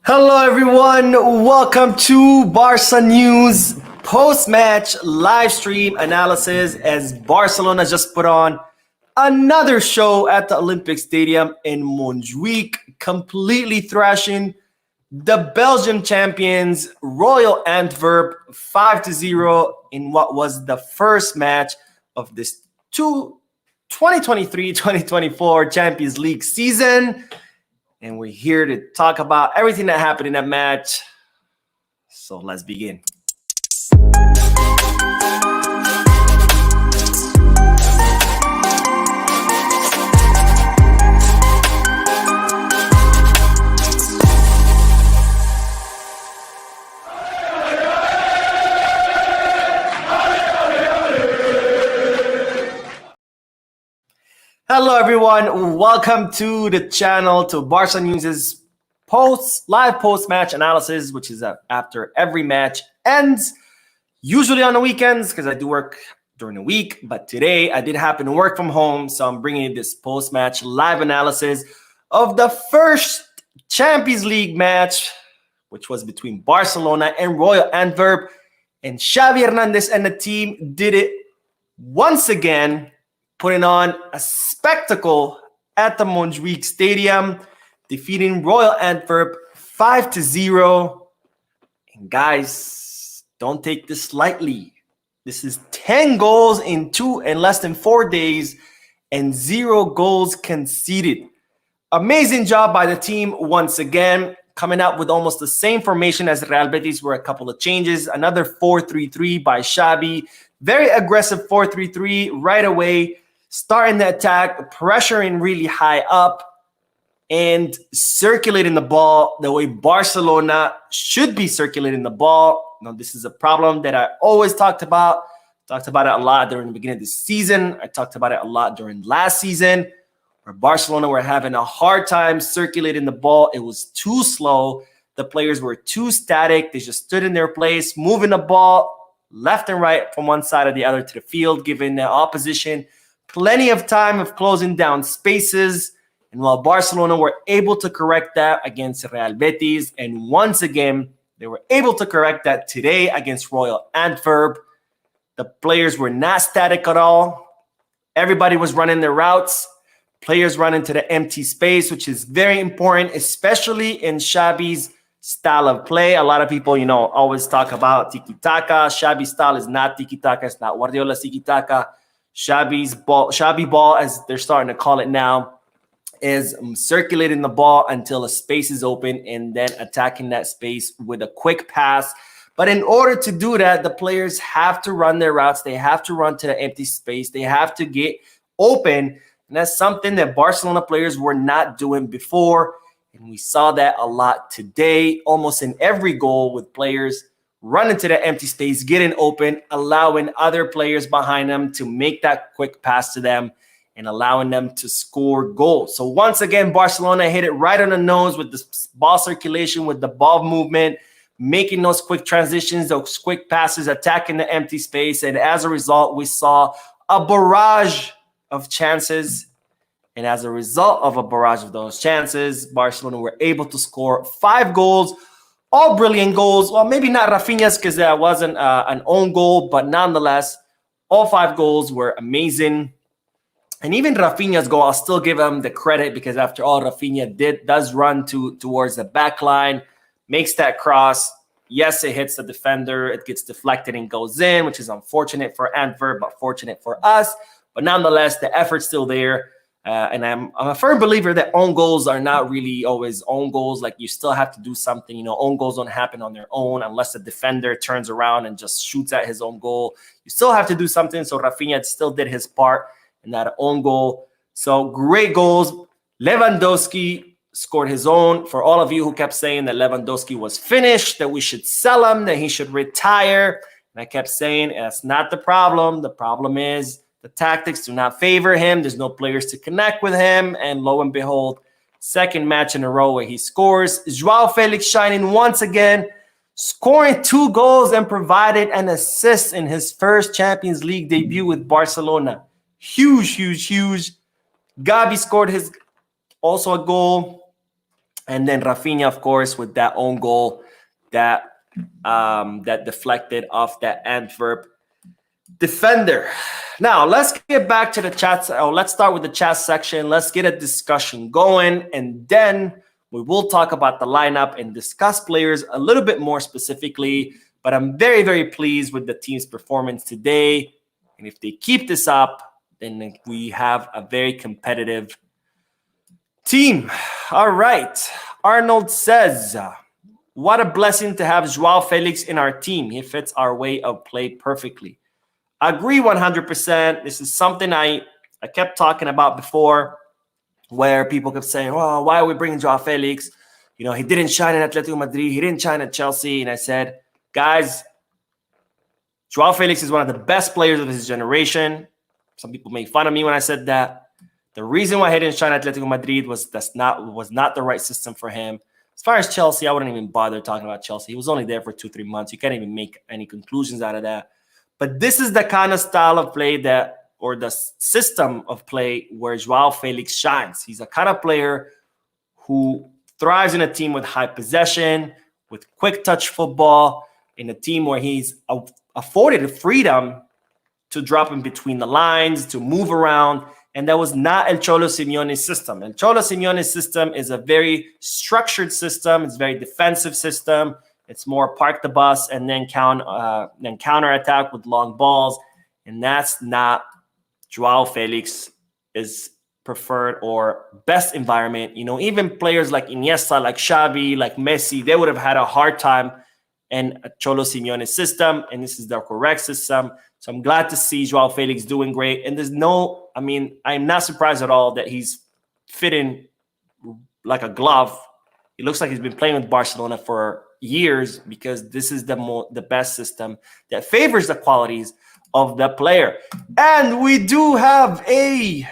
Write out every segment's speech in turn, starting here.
Hello, everyone. Welcome to Barca News post-match live stream analysis as Barcelona just put on another show at the Olympic Stadium in Montjuic, completely thrashing the Belgian champions Royal Antwerp 5-0 in what was the first match of this 2023-2024 Champions League season. And we're here to talk about everything that happened in that match. So let's begin. Hello, everyone. Welcome to the channel, to Barca News' live post-match analysis, which is after every match ends, usually on the weekends because I do work during the week. But today I did happen to work from home, so I'm bringing you this post-match live analysis of the first Champions League match, which was between Barcelona and Royal Antwerp. And Xavi Hernandez and the team did it once again, putting on a spectacle at the Montjuic Stadium, defeating Royal Antwerp 5-0. And guys, don't take this lightly. This is 10 goals in less than 4 days and 0 goals conceded. Amazing job by the team once again, coming out with almost the same formation as Real Betis, were a couple of changes. Another 4-3-3 by Xavi. Very aggressive 4-3-3 right away. Starting the attack, pressuring really high up, and circulating the ball the way Barcelona should be circulating the ball. Now, this is a problem that I always talked about. Talked about it a lot during the beginning of the season. I talked about it a lot during last season, where Barcelona were having a hard time circulating the ball. It was too slow. The players were too static. They just stood in their place, moving the ball left and right from one side or the other to the field, giving the opposition plenty of time of closing down spaces. And while Barcelona were able to correct that against Real Betis, and once again, they were able to correct that today against Royal Antwerp, the players were not static at all. Everybody was running their routes. Players run into the empty space, which is very important, especially in Xavi's style of play. A lot of people, always talk about tiki-taka. Xavi's style is not tiki-taka. It's not Guardiola's tiki-taka. Xavi ball, as they're starting to call it now, is circulating the ball until a space is open and then attacking that space with a quick pass. But in order to do that, the players have to run their routes. They have to run to the empty space. They have to get open. And that's something that Barcelona players were not doing before. And we saw that a lot today, almost in every goal, with players running to the empty space, getting open, allowing other players behind them to make that quick pass to them and allowing them to score goals. So once again, Barcelona hit it right on the nose with the ball circulation, with the ball movement, making those quick transitions, those quick passes, attacking the empty space. And as a result, we saw a barrage of chances. And as a result of a barrage of those chances, Barcelona were able to score 5 goals. All brilliant goals. Well, maybe not Rafinha's because that wasn't an own goal, but nonetheless, all 5 goals were amazing. And even Rafinha's goal, I'll still give him the credit because after all, Rafinha does run towards the back line, makes that cross. Yes, it hits the defender. It gets deflected and goes in, which is unfortunate for Antwerp, but fortunate for us. But nonetheless, the effort's still there. And I'm a firm believer that own goals are not really always own goals. Like, you still have to do something. Own goals don't happen on their own unless the defender turns around and just shoots at his own goal. You still have to do something. So Rafinha still did his part in that own goal. So great goals. Lewandowski scored his own. For all of you who kept saying that Lewandowski was finished, that we should sell him, that he should retire, and I kept saying that's not the problem. The problem is the tactics do not favor him. There's no players to connect with him. And lo and behold, second match in a row where he scores. Joelle Felix shining once again, scoring 2 goals and provided an assist in his first Champions League debut with Barcelona. Huge, huge, huge. Gabi scored also a goal. And then Rafinha, of course, with that own goal that that deflected off that Antwerp defender. Now, let's get back to the chat. Oh, let's start with the chat section. Let's get a discussion going, and then we will talk about the lineup and discuss players a little bit more specifically. But I'm very, very pleased with the team's performance today. And if they keep this up, then we have a very competitive team. All right. Arnold says, what a blessing to have Joelle Felix in our team. He fits our way of play perfectly. I agree 100%. This is something I kept talking about before, where people kept saying, well, why are we bringing Joelle Felix? You know, he didn't shine in Atletico Madrid. He didn't shine at Chelsea. And I said, guys, Joelle Felix is one of the best players of his generation. Some people made fun of me when I said that. The reason why he didn't shine at Atletico Madrid was not the right system for him. As far as Chelsea, I wouldn't even bother talking about Chelsea. He was only there for 2-3 months. You can't even make any conclusions out of that. But this is the kind of style of play that, or the system of play where Joelle Felix shines. He's a kind of player who thrives in a team with high possession, with quick touch football, in a team where he's afforded freedom to drop in between the lines, to move around. And that was not El Cholo Simeone's system. El Cholo Simeone's system is a very structured system. It's a very defensive system. It's more park the bus and then counterattack with long balls. And that's not Joelle Felix is preferred or best environment. You know, even players like Iniesta, like Xavi, like Messi, they would have had a hard time in a Cholo Simeone system, and this is the correct system. So I'm glad to see Joelle Felix doing great. And I'm not surprised at all that he's fitting like a glove. It looks like he's been playing with Barcelona for years, because this is the best system that favors the qualities of the player. And we do have a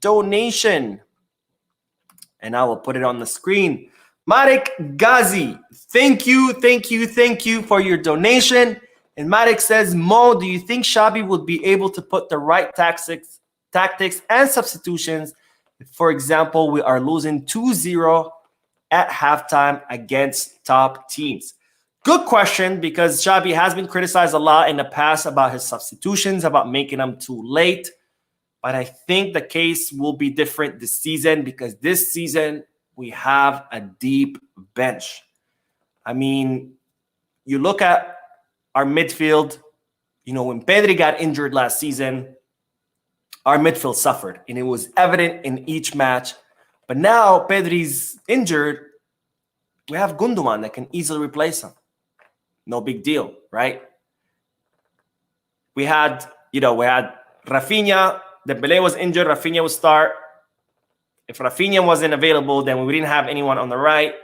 donation, and I will put it on the screen. Marek Ghazi, thank you for your donation. And Marek says, Mo, do you think Xabi would be able to put the right tactics and substitutions? For example, we are losing 2-0 at halftime against top teams. Good question, because Xabi has been criticized a lot in the past about his substitutions, about making them too late. But I think the case will be different this season, because this season we have a deep bench. I mean, you look at our midfield, you know, when Pedri got injured last season, our midfield suffered, and it was evident in each match. But now Pedri's injured, we have Gundogan that can easily replace him. No big deal, right? We had Rafinha. Dembele was injured. Rafinha would start. If Rafinha wasn't available, then we didn't have anyone on the right.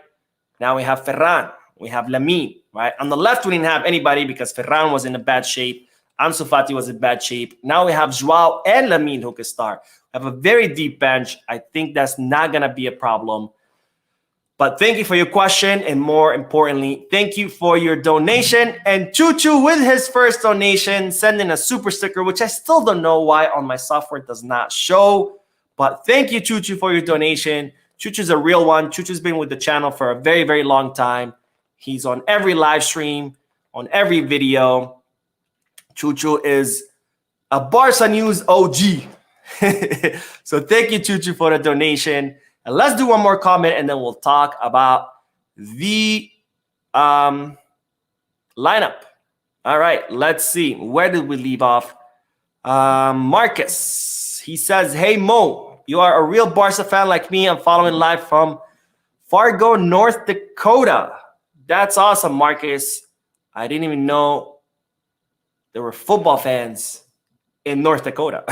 Now we have Ferran. We have Lamine, right? On the left, we didn't have anybody because Ferran was in a bad shape. Ansu Fati was in bad shape. Now we have Joao and Lamine who can start. We have a very deep bench. I think that's not going to be a problem. But thank you for your question. And more importantly, thank you for your donation. And Choo-Choo with his first donation, sending a super sticker, which I still don't know why on my software does not show. But thank you, Choo-Choo, for your donation. Choo-Choo's a real one. Choo-Choo's been with the channel for a very, very long time. He's on every live stream, on every video. Choo-Choo is a Barca News OG. So thank you, Choo-Choo, for the donation. And let's do one more comment, and then we'll talk about the lineup. All right, let's see. Where did we leave off? Marcus, he says, hey, Mo, you are a real Barca fan like me. I'm following live from Fargo, North Dakota. That's awesome, Marcus. I didn't even know there were football fans in North Dakota.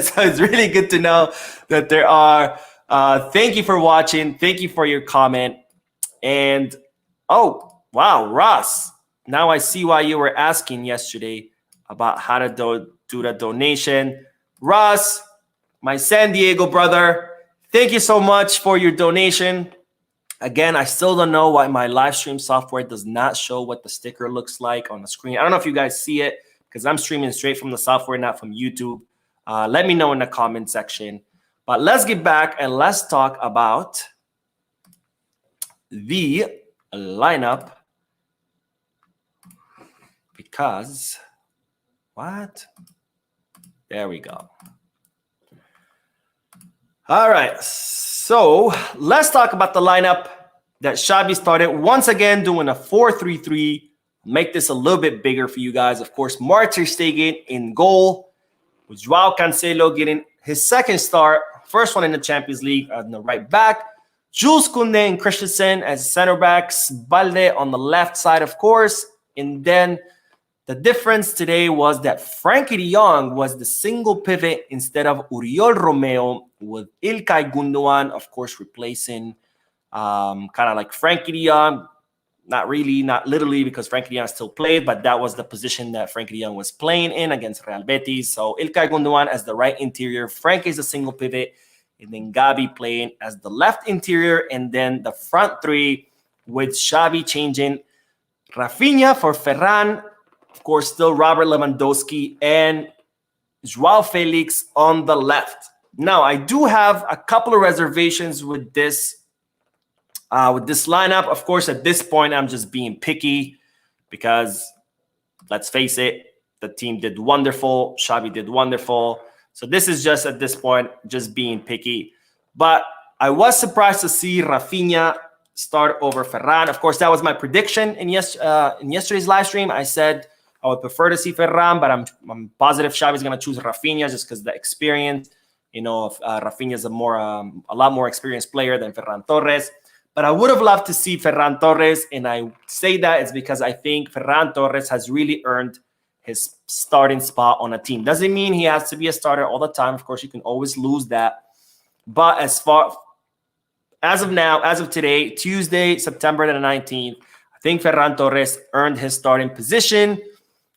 So it's really good to know that there are. Thank you for watching. Thank you for your comment. And, oh, wow, Ross. Now I see why you were asking yesterday about how to do the donation. Ross, my San Diego brother, thank you so much for your donation. Again, I still don't know why my live stream software does not show what the sticker looks like on the screen. I don't know if you guys see it, because I'm streaming straight from the software, not from YouTube. Let me know in the comment section. But let's get back and let's talk about the lineup because what? There we go. All right, so let's talk about the lineup that Xavi started. Once again, doing a 4-3-3. Make this a little bit bigger for you guys. Of course, Ter Stegen in goal, with Joao Cancelo getting his second start, first one in the Champions League on the right back. Jules Koundé and Christensen as center backs. Balde on the left side, of course. And then the difference today was that Frankie de Jong was the single pivot instead of Oriol Romeo, with Ilkay Gundogan, of course, replacing kind of like Frankie de Jong. Not really, not literally, because Frankie de Jong still played, but that was the position that Frankie de Jong was playing in against Real Betis. So Ilkay Gundogan as the right interior, Frankie is a single pivot, and then Gabi playing as the left interior, and then the front three with Xavi changing Rafinha for Ferran, of course, still Robert Lewandowski, and Joelle Felix on the left. Now, I do have a couple of reservations with this lineup. Of course, at this point, I'm just being picky because, let's face it, the team did wonderful. Xavi did wonderful. So this is just, at this point, just being picky. But I was surprised to see Rafinha start over Ferran. Of course, that was my prediction in yesterday's live stream. I said I would prefer to see Ferran, but I'm positive Xavi's going to choose Rafinha just because the experience. You know, Rafinha is a lot more experienced player than Ferran Torres. But I would have loved to see Ferran Torres, and I say that it's because I think Ferran Torres has really earned his starting spot on a team. Doesn't mean he has to be a starter all the time. Of course, you can always lose that. But as of now, as of today, Tuesday, September the 19th, I think Ferran Torres earned his starting position.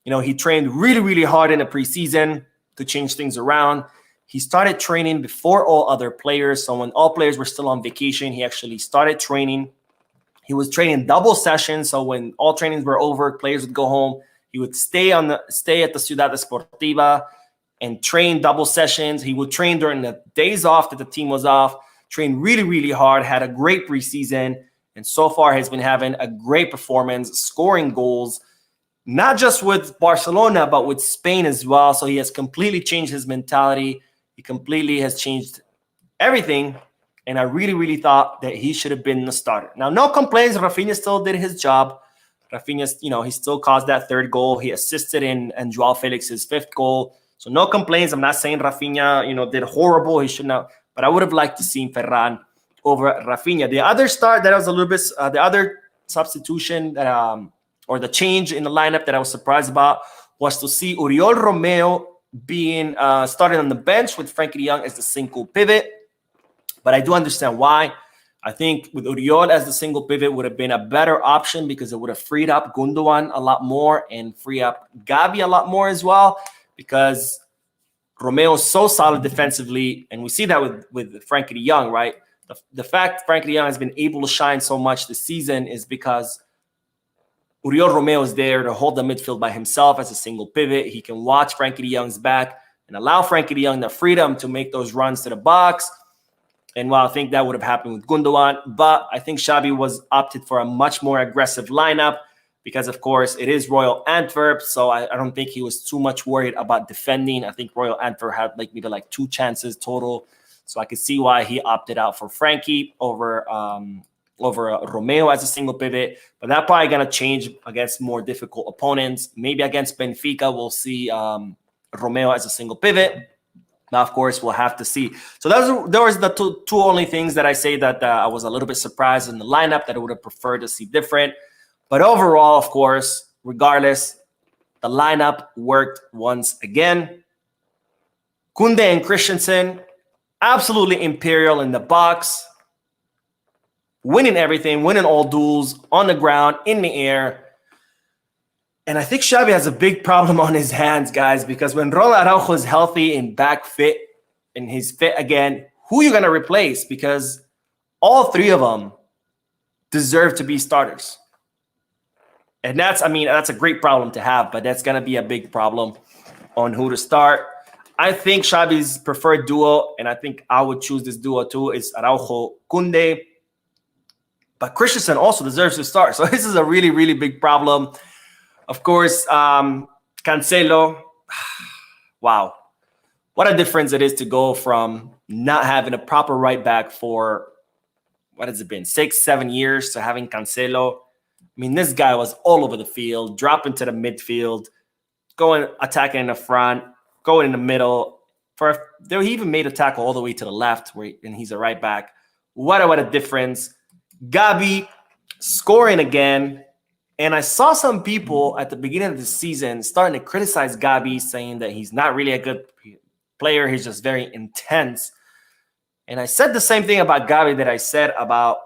You know, he trained really, really hard in the preseason to change things around. He started training before all other players. So when all players were still on vacation, he actually started training. He was training double sessions. So when all trainings were over, players would go home. He would stay at the Ciudad Deportiva and train double sessions. He would train during the days off that the team was off, train really, really hard, had a great preseason. And so far has been having a great performance, scoring goals, not just with Barcelona, but with Spain as well. So he has completely changed his mentality. He completely has changed everything, and I really, really thought that he should have been the starter. Now, no complaints. Rafinha still did his job. Rafinha, you know, he still caused that third goal. He assisted in Joao Felix's fifth goal. So no complaints. I'm not saying Rafinha, you know, did horrible. He shouldn't have. But I would have liked to see Ferran over Rafinha. The other start that I was a little bit, the other substitution that, or the change in the lineup that I was surprised about was to see Oriol Romeo being started on the bench with Frankie de Jong as the single pivot. But I do understand why. I think with Oriol as the single pivot would have been a better option because it would have freed up Gundogan a lot more and free up Gabi a lot more as well, because Romeo is so solid defensively, and we see that with Frankie de Jong, right? The fact Frankie de Jong has been able to shine so much this season is because Oriol Romeo is there to hold the midfield by himself as a single pivot. He can watch Frankie de Jong's back and allow Frankie de Jong the freedom to make those runs to the box. And while I think that would have happened with Gundogan, but I think Xavi was opted for a much more aggressive lineup because, of course, it is Royal Antwerp. So I don't think he was too much worried about defending. I think Royal Antwerp had maybe 2 chances total. So I could see why he opted out for Frankie over Romeo as a single pivot. But that's probably going to change against more difficult opponents. Maybe against Benfica, we'll see Romeo as a single pivot. Now, of course, we'll have to see. So those the two only things that I say that I was a little bit surprised in the lineup that I would have preferred to see different. But overall, of course, regardless, the lineup worked once again. Koundé and Christensen, absolutely imperial in the box, winning everything, winning all duels, on the ground, in the air. And I think Xavi has a big problem on his hands, guys, because when Ronald Araujo is healthy and back fit and he's fit again, who are you going to replace? Because all three of them deserve to be starters. And that's a great problem to have, but that's going to be a big problem on who to start. I think Xavi's preferred duo, and I think I would choose this duo too, is Araujo-Koundé. But Christensen also deserves to start. So this is a really, really big problem. Of course, Cancelo, wow. What a difference it is to go from not having a proper right back for, what has it been, 6-7 years, to having Cancelo. I mean, this guy was all over the field, dropping to the midfield, going, attacking in the front, going in the middle. He even made a tackle all the way to the left, and he's a right back. What a difference. Gabi scoring again. And I saw some people at the beginning of the season starting to criticize Gabi, saying that he's not really a good player. He's just very intense. And I said the same thing about Gabi that I said about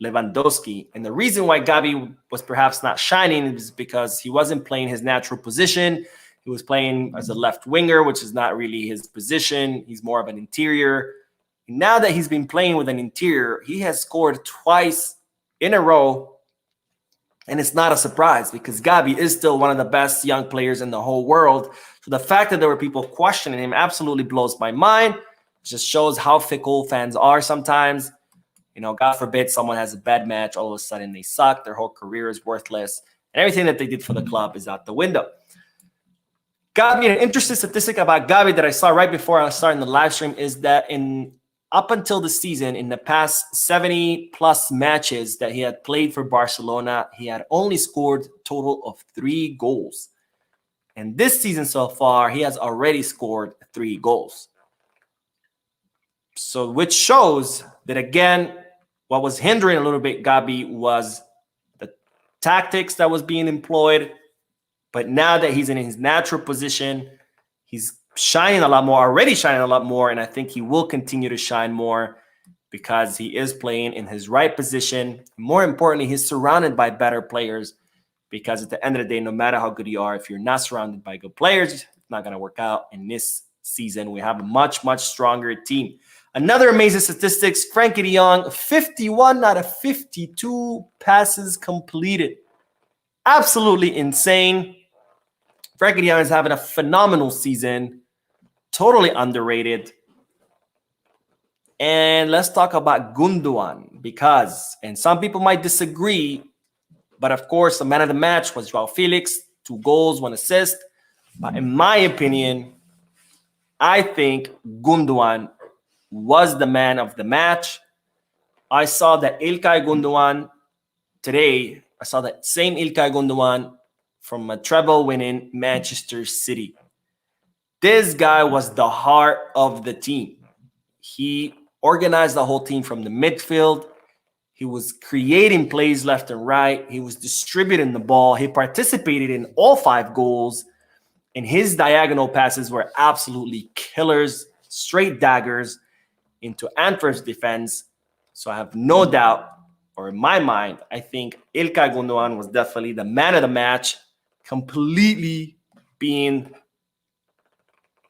Lewandowski. And the reason why Gabi was perhaps not shining is because he wasn't playing his natural position. He was playing as a left winger, which is not really his position. He's more of an interior. Now that he's been playing with an interior, he has scored twice in a row. And it's not a surprise because Gabi is still one of the best young players in the whole world. So the fact that there were people questioning him absolutely blows my mind. It just shows how fickle fans are sometimes. You know, God forbid someone has a bad match. All of a sudden they suck. Their whole career is worthless. And everything that they did for the club is out the window. Gabi, an interesting statistic about Gabi that I saw right before I started the live stream is that up until the season, in the past 70-plus matches that he had played for Barcelona, he had only scored a total of 3 goals. And this season so far, he has already scored 3 goals. So, which shows that, again, what was hindering a little bit Gabi was the tactics that was being employed. But now that he's in his natural position, he's shining a lot more, already shining a lot more, and I think he will continue to shine more because he is playing in his right position. More importantly, he's surrounded by better players because at the end of the day, no matter how good you are, if you're not surrounded by good players, it's not going to work out. In this season, we have a much, much stronger team. Another amazing statistics, Frankie de Jong, 51 out of 52 passes completed. Absolutely insane. Frankie de Jong is having a phenomenal season. Totally underrated. And let's talk about Gundogan because, and some people might disagree, but of course, the man of the match was Joelle Felix, 2 goals, 1 assist. But in my opinion, I think Gundogan was the man of the match. I saw that Ilkay Gundogan today. I saw that same Ilkay Gundogan from a treble winning Manchester City. This guy was the heart of the team. He organized the whole team from the midfield. He was creating plays left and right. He was distributing the ball. He participated in all 5 goals. And his diagonal passes were absolutely killers, straight daggers into Antwerp's defense. So I have no doubt, or in my mind, I think Ilkay Gundogan was definitely the man of the match, completely being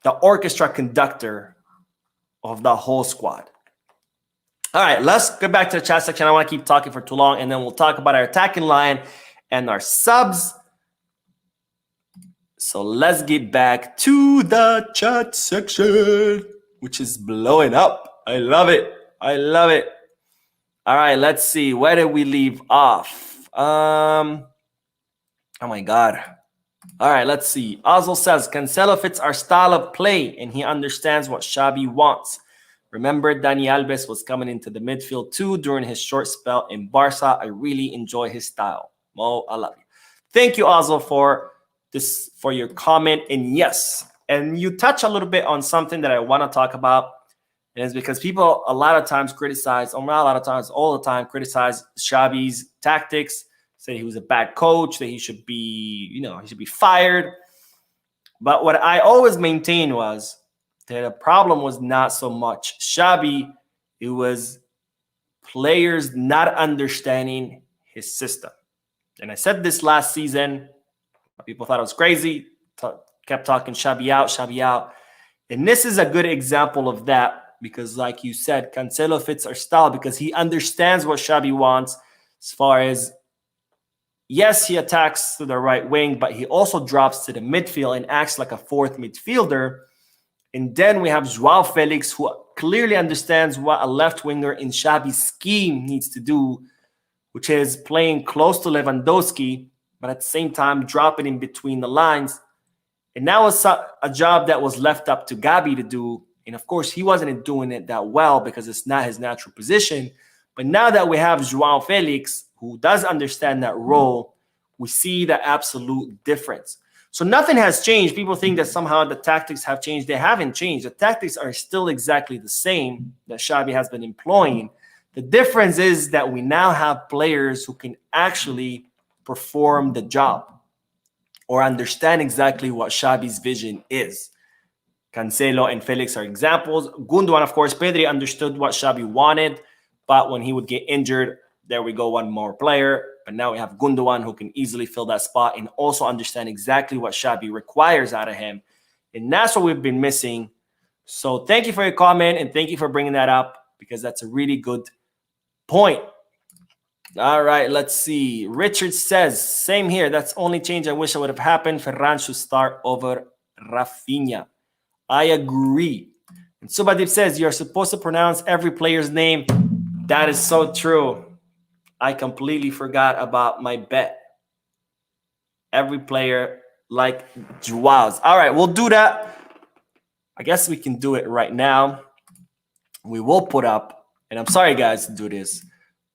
the orchestra conductor of the whole squad. All right, let's get back to the chat section. I want to keep talking for too long, and then we'll talk about our attacking line and our subs. So let's get back to the chat section, which is blowing up. I love it. I love it. All right, let's see. Where did we leave off? Oh, my God. All right, let's see. Ozil says, Cancelo fits our style of play, and he understands what Xabi wants. Remember, Dani Alves was coming into the midfield too during his short spell in Barca. I really enjoy his style. Mo, I love you. Thank you, Ozil, for your comment. And yes, and you touch a little bit on something that I want to talk about. And it's because people a lot of times criticize, or not a lot of times, all the time, criticize Xabi's tactics. Say he was a bad coach, that he should be, he should be fired. But what I always maintained was that the problem was not so much Xabi, it was players not understanding his system. And I said this last season. People thought it was crazy, kept talking Xabi out, Xabi out. And this is a good example of that because, like you said, Cancelo fits our style because he understands what Xabi wants as far as, yes, he attacks to the right wing, but he also drops to the midfield and acts like a 4th midfielder. And then we have Joelle Felix, who clearly understands what a left winger in Xabi's scheme needs to do which is playing close to Lewandowski, but at the same time dropping in between the lines. And that was a job that was left up to Gabi to do. And of course, he wasn't doing it that well because it's not his natural position. But now that we have Joelle Felix, who does understand that role, we see the absolute difference. So nothing has changed. People think that somehow the tactics have changed. They haven't changed. The tactics are still exactly the same that Xabi has been employing. The difference is that we now have players who can actually perform the job or understand exactly what Xabi's vision is. Cancelo and Felix are examples. Gundogan, of course, Pedri understood what Xabi wanted, but when he would get injured, there we go, one more player. But now we have Gundogan who can easily fill that spot and also understand exactly what Xabi requires out of him. And that's what we've been missing. So thank you for your comment and thank you for bringing that up because that's a really good point. All right, let's see. Richard says, same here. That's the only change I wish I would have happened. Ferran should start over Rafinha. I agree. And Subadip says, you're supposed to pronounce every player's name. That is so true. I completely forgot about my bet. Every player like Joao's. All right, we'll do that. I guess we can do it right now. We will put up, and I'm sorry, guys, to do this,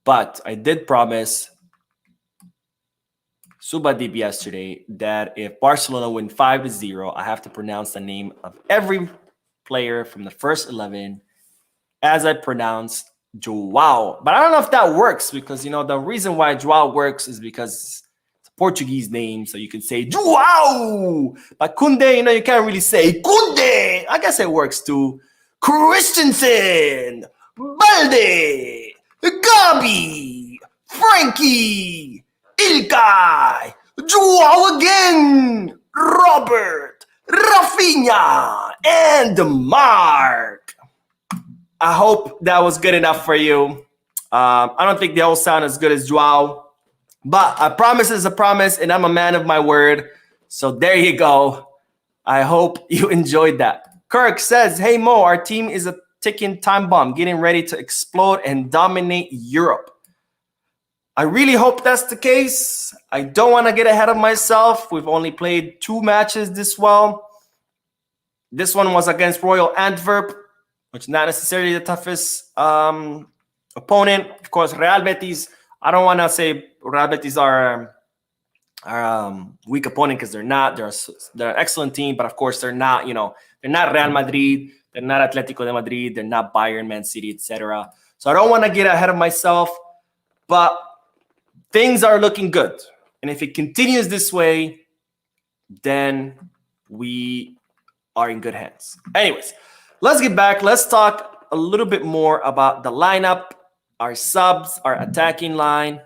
but I did promise Subadip yesterday that if Barcelona win 5-0, I have to pronounce the name of every player from the first 11 as I pronounced Joao. But I don't know if that works because, the reason why Joao works is because it's a Portuguese name. So you can say Joao. But Kunde, you can't really say Kunde. I guess it works too. Christensen, Balde, Gabi, Frankie, Ilkay, Joao again, Robert, Rafinha, and Mark. I hope that was good enough for you. I don't think they all sound as good as Joao, but a promise is a promise, and I'm a man of my word. So there you go. I hope you enjoyed that. Kirk says, hey, Mo, our team is a ticking time bomb, getting ready to explode and dominate Europe. I really hope that's the case. I don't want to get ahead of myself. We've only played 2 matches this well. This one was against Royal Antwerp, which is not necessarily the toughest opponent. Of course, Real Betis. I don't want to say Real Betis are weak opponent because they're not. They're an excellent team, but of course they're not. They're not Real Madrid. They're not Atletico de Madrid. They're not Bayern, Man City, etc. So I don't want to get ahead of myself, but things are looking good. And if it continues this way, then we are in good hands. Anyways, let's get back. Let's talk a little bit more about the lineup, our subs, our attacking line.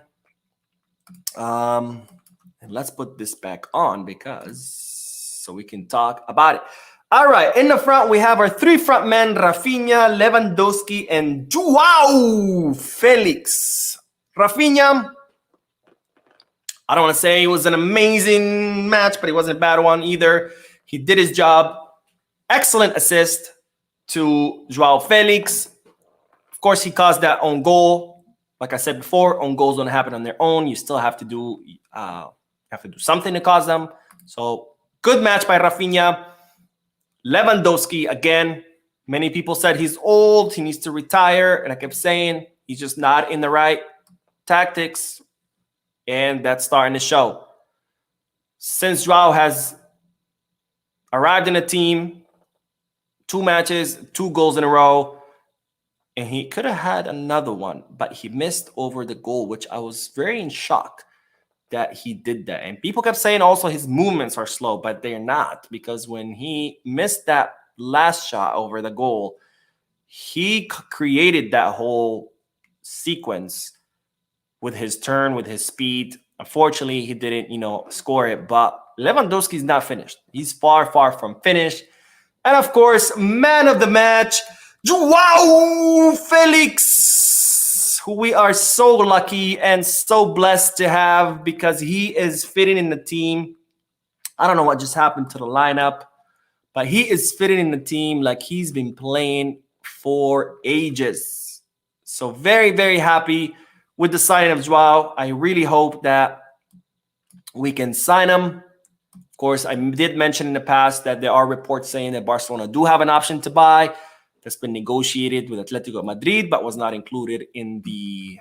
And let's put this back on so we can talk about it. All right, in the front, we have our 3 front men, Rafinha, Lewandowski, and Joao Felix. Rafinha, I don't want to say it was an amazing match, but it wasn't a bad one either. He did his job. Excellent assist to Joao Felix. Of course, he caused that own goal. Like I said before, own goals don't happen on their own. You still have to do something to cause them. So good match by Rafinha. Lewandowski, again, many people said he's old. He needs to retire. And I kept saying he's just not in the right tactics. And that's starting to show. Since Joao has arrived in the team, 2 matches, 2 goals in a row, and he could have had another one, but he missed over the goal, which I was very in shock that he did that. And people kept saying also his movements are slow, but they're not, because when he missed that last shot over the goal, he created that whole sequence with his turn, with his speed. Unfortunately, he didn't, score it, but Lewandowski's not finished. He's far, far from finished. And of course, man of the match, Joao Felix, who we are so lucky and so blessed to have because he is fitting in the team. I don't know what just happened to the lineup, but he is fitting in the team like he's been playing for ages. So very, very happy with the signing of Joao. I really hope that we can sign him. Of course, I did mention in the past that there are reports saying that Barcelona do have an option to buy that's been negotiated with Atletico Madrid, but was not included in the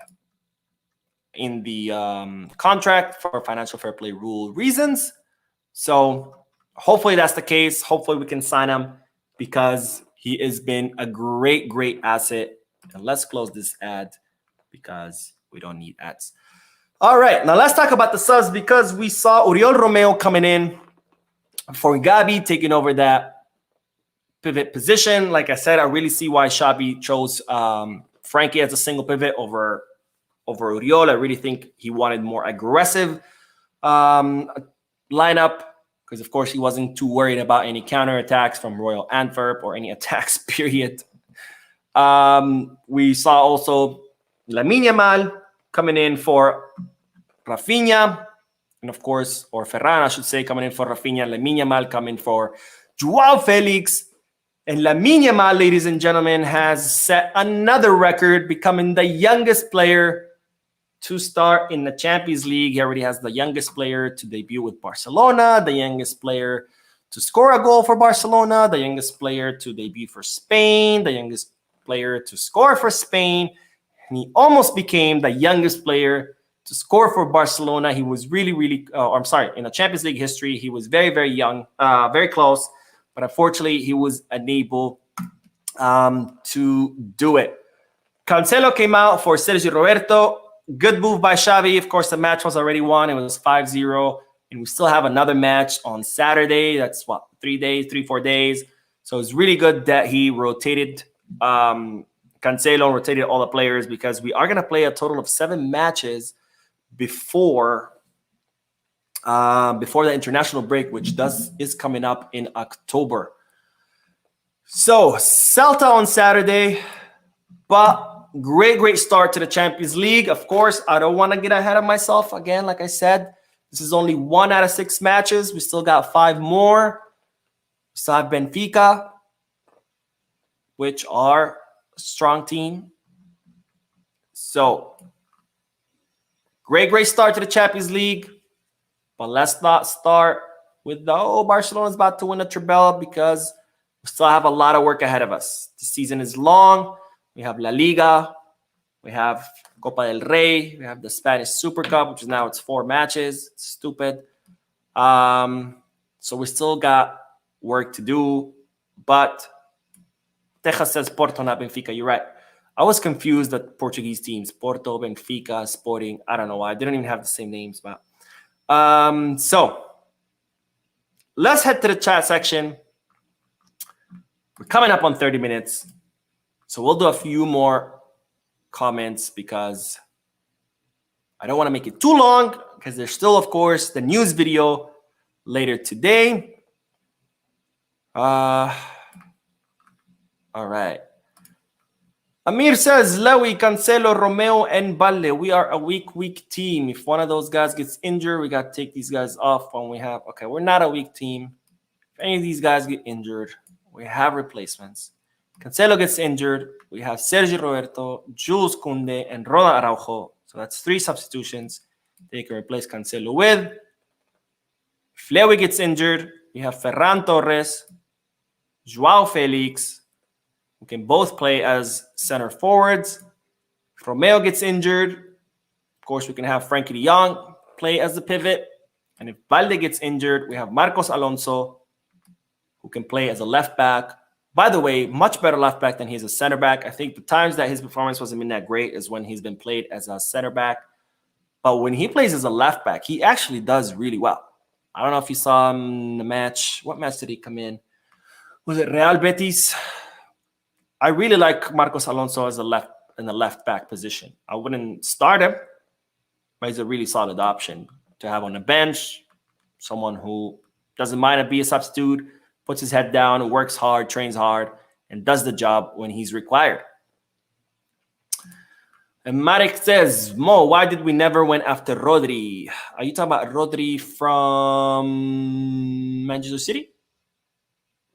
contract for financial fair play rule reasons. So hopefully that's the case. Hopefully we can sign him because he has been a great, great asset. And let's close this ad because we don't need ads. All right, now let's talk about the subs because we saw Oriol Romeo coming in for Gabi, taking over that pivot position. Like I said, I really see why Xabi chose Frankie as a single pivot over Oriol. I really think he wanted more aggressive lineup because, of course, he wasn't too worried about any counterattacks from Royal Antwerp or any attacks, period. We saw also Lamine Yamal coming in for Rafinha. And of course, or Ferran, I should say, coming in for Rafinha. Lamine Yamal coming for Joelle Felix. And Lamine Yamal, ladies and gentlemen, has set another record, becoming the youngest player to start in the Champions League. He already has the youngest player to debut with Barcelona, the youngest player to score a goal for Barcelona, the youngest player to debut for Spain, the youngest player to score for Spain. And he almost became the youngest player to score for Barcelona. He was really, really, in the Champions League history, he was very, very young, very close. But unfortunately, he was unable to do it. Cancelo came out for Sergio Roberto. Good move by Xavi. Of course, the match was already won. It was 5-0. And we still have another match on Saturday. That's 3-4 days. So it's really good that he rotated Cancelo, rotated all the players because we are going to play a total of 7 matches before the international break, which is coming up in October. So Celta on Saturday, but great start to the Champions League. Of course, I don't want to get ahead of myself again. Like I said, this is only 1 out of 6 matches. We still got 5 more. We still have Benfica, which are a strong team. So great start to the Champions League. But let's not start with Barcelona's about to win the treble because we still have a lot of work ahead of us. The season is long. We have La Liga. We have Copa del Rey. We have the Spanish Super Cup, which is now it's 4 matches. It's stupid. So we still got work to do. But Tejas says Porto, not Benfica. You're right. I was confused at Portuguese teams. Porto, Benfica, Sporting. I don't know why. They don't even have the same names. But so let's head to the chat section. We're coming up on 30 minutes. So we'll do a few more comments because I don't want to make it too long because there's still, of course, the news video later today. All right. Amir says, Lewy, Cancelo, Romeo, and Balde. We are a weak team. If one of those guys gets injured, we got to take these guys off when we have... Okay, we're not a weak team. If any of these guys get injured, we have replacements. Cancelo gets injured. We have Sergio Roberto, Jules Koundé, and Ronald Araujo. So that's 3 substitutions they can replace Cancelo with. If Lewy gets injured, we have Ferran Torres, Joao Felix, who can both play as center forwards. If Romeo gets injured, of course, we can have Frankie de Jong play as the pivot. And if Balde gets injured, we have Marcos Alonso, who can play as a left back. By the way, much better left back than he's a center back. I think the times that his performance wasn't been that great is when he's been played as a center back. But when he plays as a left back, he actually does really well. I don't know if you saw him in the match. What match did he come in? Was it Real Betis? I really like Marcos Alonso as in the left back position. I wouldn't start him, but he's a really solid option to have on the bench. Someone who doesn't mind to be a substitute, puts his head down, works hard, trains hard, and does the job when he's required. And Marek says, Mo, why did we never went after Rodri? Are you talking about Rodri from Manchester City?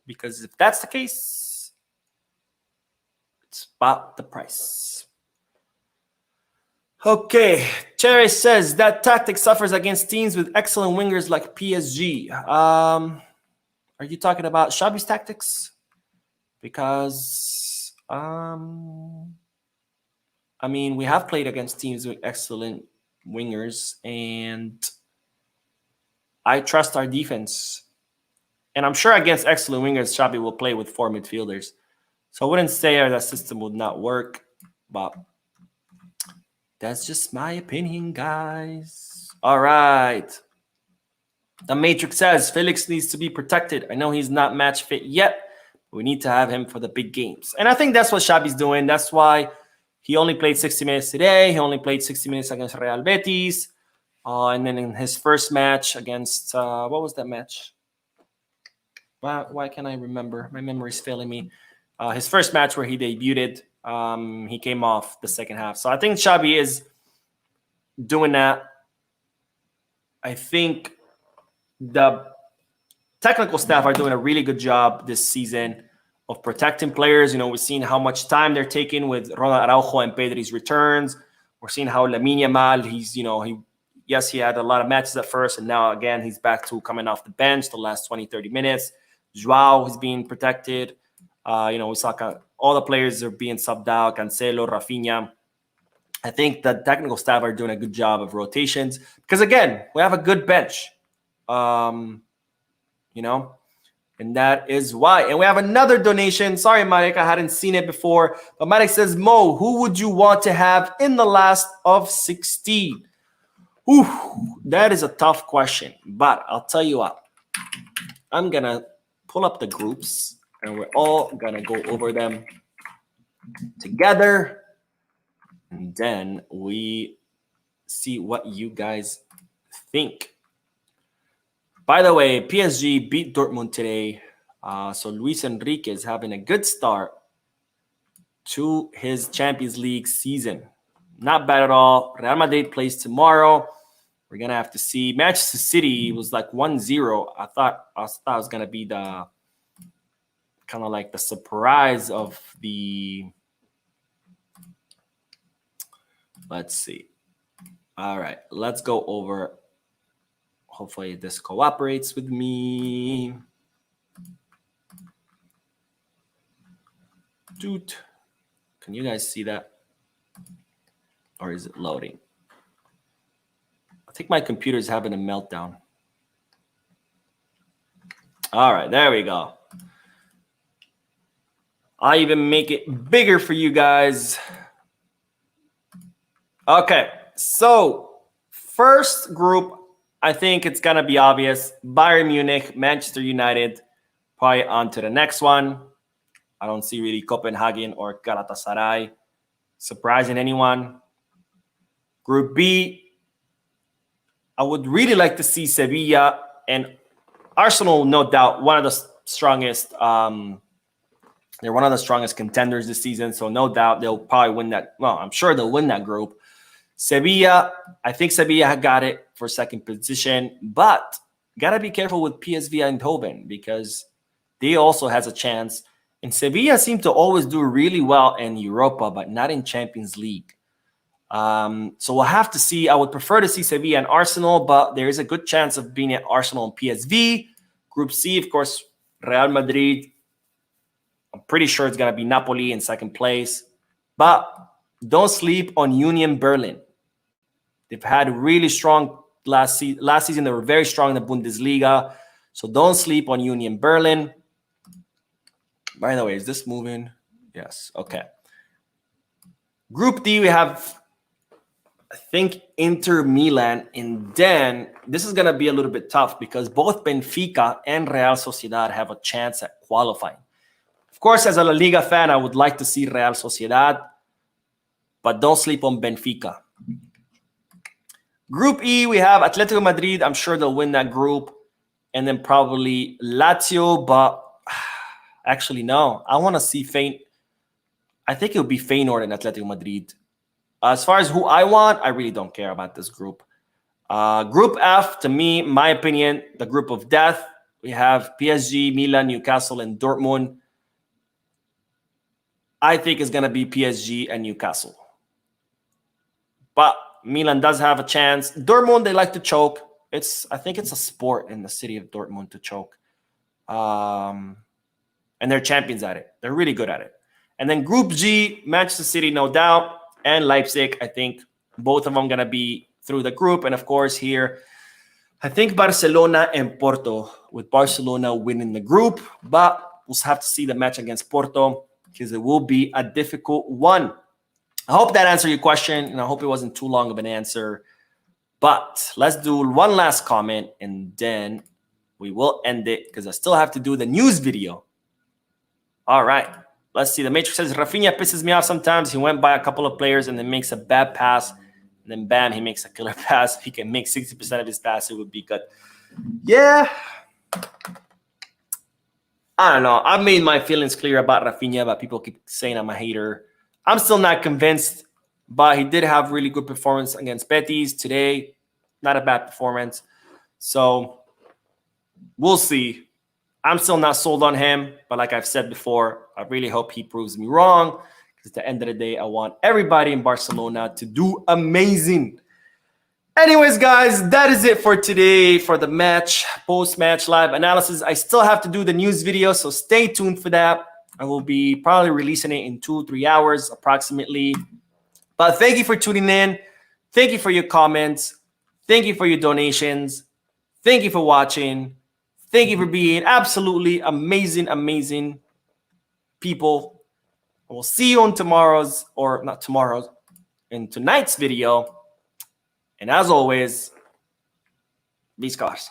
Because if that's the case, it's about the price. Okay, Cherry says that tactic suffers against teams with excellent wingers like PSG. Are you talking about Xabi's tactics? Because I mean, we have played against teams with excellent wingers, and I trust our defense. And I'm sure against excellent wingers, Xabi will play with 4 midfielders. So I wouldn't say that system would not work, but that's just my opinion, guys. All right. The Matrix says Felix needs to be protected. I know he's not match fit yet. But we need to have him for the big games. And I think that's what Xabi's doing. That's why he only played 60 minutes today. He only played 60 minutes against Real Betis. And then in his first match against, what was that match? Why can't I remember? My memory's failing me. His first match where he debuted, he came off the second half. So I think Xabi is doing that. I think the technical staff are doing a really good job this season of protecting players. You know, we're seeing how much time they're taking with Ronald Araujo and Pedri's returns. We're seeing how Lamine Yamal, he had a lot of matches at first, and now again he's back to coming off the bench the last 20, 30 minutes. Joao is being protected. We saw all the players are being subbed out, Cancelo, Rafinha. I think the technical staff are doing a good job of rotations because, again, we have a good bench. And that is why. And we have another donation. Sorry, Marek, I hadn't seen it before. But Marek says, Mo, who would you want to have in the last of 16? Ooh, that is a tough question. But I'll tell you what. I'm going to pull up the groups, and we're all going to go over them together. And then we see what you guys think. By the way, PSG beat Dortmund today. So Luis Enrique is having a good start to his Champions League season. Not bad at all. Real Madrid plays tomorrow. We're going to have to see. Manchester City was like 1-0. I thought it was going to be the kind of like the surprise of the... Let's see. All right, let's go over. Hopefully this cooperates with me. Dude, can you guys see that? Or is it loading? I think my computer's having a meltdown. All right, there we go. I'll even make it bigger for you guys. Okay, so first group, I think it's going to be obvious. Bayern Munich, Manchester United, probably on to the next one. I don't see really Copenhagen or Galatasaray surprising anyone. Group B, I would really like to see Sevilla and Arsenal, no doubt, one of the strongest. They're one of the strongest contenders this season, so no doubt they'll probably win that. Well, I'm sure they'll win that group. Sevilla, I think Sevilla got it for second position, but got to be careful with PSV Eindhoven because they also has a chance. And Sevilla seem to always do really well in Europa, but not in Champions League. So we'll have to see. I would prefer to see Sevilla and Arsenal, but there is a good chance of being at Arsenal and PSV. Group C, of course, Real Madrid. I'm pretty sure it's going to be Napoli in second place. But don't sleep on Union Berlin. They've had really strong last season. They were very strong in the Bundesliga. So don't sleep on Union Berlin. By the way, is this moving? Yes. Okay. Group D, we have, I think, Inter Milan. And then this is going to be a little bit tough because both Benfica and Real Sociedad have a chance at qualifying. Of course, as a La Liga fan, I would like to see Real Sociedad, but don't sleep on Benfica. Group E, we have Atletico Madrid. I'm sure they'll win that group. And then probably Lazio, but actually, no. I want to see I think it would be Feyenoord and Atletico Madrid. As far as who I want, I really don't care about this group. Group F, to me, my opinion, the group of death. We have PSG, Milan, Newcastle, and Dortmund. I think it's going to be PSG and Newcastle. but Milan does have a chance. Dortmund, they like to choke. I think it's a sport in the city of Dortmund to choke. And they're champions at it. They're really good at it. And then Group G, Manchester City, no doubt, and Leipzig. I think both of them going to be through the group. And of course, here, I think Barcelona and Porto, with Barcelona winning the group. But we'll have to see the match against Porto because it will be a difficult one. I hope that answered your question, and I hope it wasn't too long of an answer. But let's do one last comment, and then we will end it because I still have to do the news video. All right. Let's see. The Matrix says, Rafinha pisses me off sometimes. He went by a couple of players and then makes a bad pass. And then, bam, he makes a killer pass. If he can make 60% of his pass, it would be good. Yeah. I don't know. I've made my feelings clear about Rafinha, but people keep saying I'm a hater. I'm still not convinced, but he did have really good performance against Betis today. Not a bad performance. So we'll see. I'm still not sold on him, but like I've said before, I really hope he proves me wrong. Because at the end of the day, I want everybody in Barcelona to do amazing. Anyways, guys, that is it for today for the match, post-match live analysis. I still have to do the news video, so stay tuned for that. I will be probably releasing it in 2-3 hours approximately. But thank you for tuning in. Thank you for your comments. Thank you for your donations. Thank you for watching. Thank you for being absolutely amazing, amazing people. We'll see you on tomorrow's, or not tomorrow's, in tonight's video. And as always, be scars.